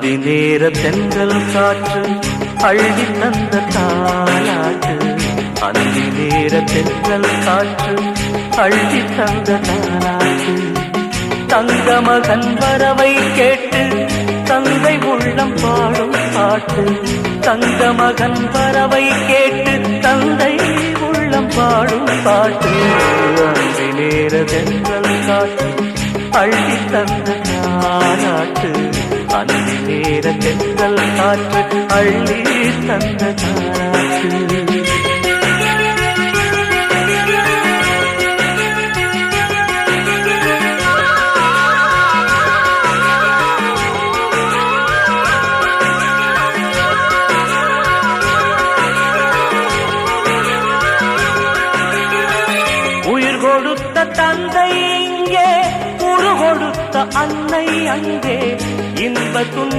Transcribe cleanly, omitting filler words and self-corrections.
அந்தி நேர தென்றல் காற்று அள்ளி தந்த தாலாட்டு. அந்தி நேர தென்றல் காற்று அள்ளி தந்த தாலாட்டு. தங்க மகன் வரவை கேட்டு தந்தை உள்ளம் பாடும் பாட்டு. தங்க மகன் வரவை கேட்டு தந்தை உள்ளம் பாடும் பாட்டு. அந்தி நேர தென்றல் காற்று அள்ளி தந்த தாலாட்டு. அந்தி நேர தென்றல் காற்று அள்ளி தந்த தாலாட்டு. உயிர் கொடுத்த தந்தை இங்கே, உரு கொடுத்த அன்னை அங்கே. இன்ப துன்ப